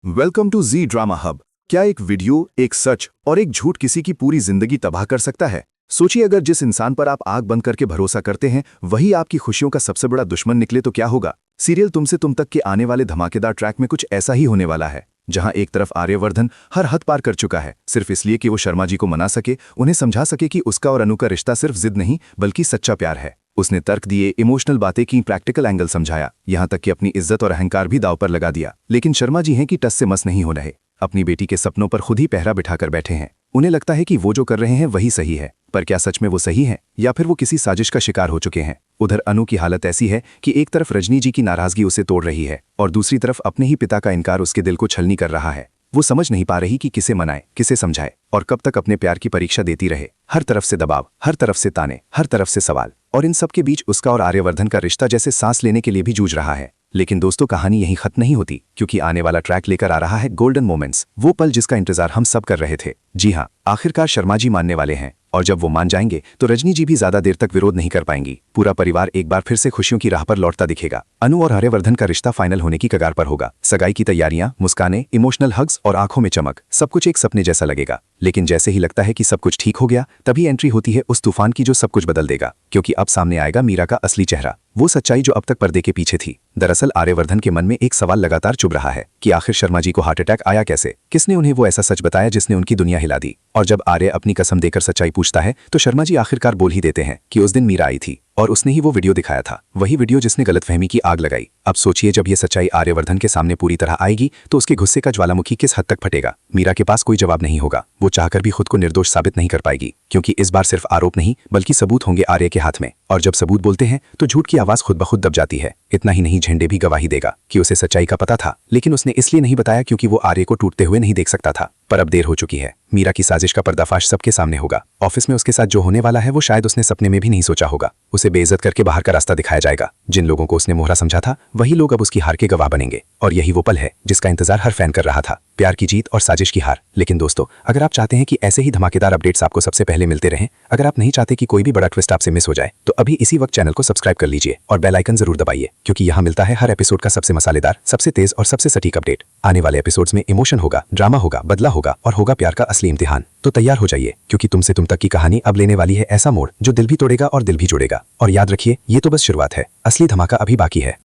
Welcome to G Drama Hub. क्या एक video, एक सच और एक झूठ किसी की पूरी जिंदगी तबाह कर सकता है? सोचिए, अगर जिस इंसान पर आप आंख बंद करके भरोसा करते हैं वही आपकी खुशियों का सबसे बड़ा दुश्मन निकले तो क्या होगा? सीरियल तुमसे तुम तक के आने वाले धमाकेदार ट्रैक में कुछ ऐसा ही होने वाला है, जहां एक तरफ आर्यवर्धन हर हद पार कर चुका है, सिर्फ इसलिए कि वो शर्मा जी को मना सके, उन्हें समझा सके कि उसका और अनु का रिश्ता सिर्फ जिद नहीं बल्कि सच्चा प्यार है। उसने तर्क दिए, इमोशनल बातें की, प्रैक्टिकल एंगल समझाया, यहां तक कि अपनी इज्जत और अहंकार भी दांव पर लगा दिया। लेकिन शर्मा जी हैं कि टस से मस नहीं हो रहे, अपनी बेटी के सपनों पर खुद ही पहरा बिठाकर बैठे हैं। उन्हें लगता है कि वो जो कर रहे हैं वही सही है, पर क्या सच में वो सही है या फिर वो किसी साजिश का शिकार हो चुके हैं? उधर अनु की हालत ऐसी है कि एक तरफ रजनी जी की नाराजगी उसे तोड़ रही है और दूसरी तरफ अपने ही पिता का इनकार उसके दिल को छलनी कर रहा है। वो समझ नहीं पा रही कि किसे मनाए, किसे समझाए और कब तक अपने प्यार की परीक्षा देती रहे। हर तरफ से दबाव, हर तरफ से ताने, हर तरफ से सवाल, और इन सब के बीच उसका और आर्यवर्धन का रिश्ता जैसे सांस लेने के लिए भी जूझ रहा है। लेकिन दोस्तों, कहानी यहीं खत्म नहीं होती, क्योंकि आने वाला ट्रैक लेकर आ रहा है गोल्डन मोमेंट्स, वो पल जिसका इंतजार हम सब कर रहे थे। जी हाँ, आखिरकार शर्मा जी मानने वाले हैं, और जब वो मान जाएंगे तो रजनी जी भी ज्यादा देर तक विरोध नहीं कर पाएंगी। पूरा परिवार एक बार फिर से खुशियों की राह पर लौटता दिखेगा। अनु और आर्यवर्धन का रिश्ता फाइनल होने की कगार पर होगा। सगाई की तैयारियां, मुस्कानें, इमोशनल हग्स और आंखों में चमक, सब कुछ एक सपने जैसा लगेगा। लेकिन जैसे ही लगता है कि सब कुछ ठीक हो गया, तभी एंट्री होती है उस तूफान की जो सब कुछ बदल देगा, क्योंकि अब सामने आएगा मीरा का असली चेहरा, वो सच्चाई जो अब तक पर्दे के पीछे थी। दरअसल आर्यवर्धन के मन में एक सवाल लगातार चुभ रहा है कि आखिर शर्मा जी को हार्ट अटैक आया कैसे? किसने उन्हें वो ऐसा सच बताया जिसने उनकी दुनिया हिला दी? और जब आर्य अपनी कसम देकर सच्चाई पूछता है तो शर्मा जी आखिरकार बोल ही देते हैं कि उस दिन मीरा आई थी और उसने ही वो वीडियो दिखाया था, वही वीडियो जिसने गलतफहमी की आग लगाई। अब सोचिए, जब ये सच्चाई आर्यवर्धन के सामने पूरी तरह आएगी तो उसके गुस्से का ज्वालामुखी किस हद तक फटेगा। मीरा के पास कोई जवाब नहीं होगा, वो चाहकर भी खुद को निर्दोष साबित नहीं कर पाएगी, क्योंकि इस बार सिर्फ आरोप नहीं बल्कि सबूत होंगे आर्य के हाथ में। और जब सबूत बोलते हैं तो झूठ की आवाज खुद ब खुद दब जाती है। इतना ही नहीं, झंडे भी गवाही देगा कि उसे सच्चाई का पता था, लेकिन उसने इसलिए नहीं बताया क्योंकि वो आर्य को टूटते हुए नहीं देख सकता था। पर अब देर हो चुकी है। मीरा की साजिश का पर्दाफाश सबके सामने होगा। ऑफिस में उसके साथ जो होने वाला है वो शायद उसने सपने में भी नहीं सोचा होगा। उसे बेइज्जत करके बाहर का रास्ता दिखाया जाएगा। जिन लोगों को उसने मोहरा समझा था वही लोग अब उसकी हार के गवाह बनेंगे, और यही वो पल है जिसका इंतजार हर फैन कर रहा था, प्यार की जीत और साजिश की हार। लेकिन दोस्तों, अगर आप चाहते हैं कि ऐसे ही धमाकेदार अपडेट्स आपको सबसे पहले मिलते रहें, अगर आप नहीं चाहते कि कोई भी बड़ा ट्विस्ट आपसे मिस हो जाए, तो अभी इसी वक्त चैनल को सब्सक्राइब कर लीजिए और बेल आइकन जरूर दबाइए, क्योंकि यहाँ मिलता है हर एपिसोड का सबसे मसालेदार, सबसे तेज और सबसे सटीक अपडेट। आने वाले एपिसोड्स में इमोशन होगा, ड्रामा होगा, बदला होगा और होगा प्यार का असली इम्तिहान। तो तैयार हो जाइए, क्योंकि तुमसे तुम तक की कहानी अब लेने वाली है ऐसा मोड़ जो दिल भी तोड़ेगा और दिल भी जोड़ेगा। और याद रखिए, ये तो बस शुरुआत है, असली धमाका अभी बाकी है।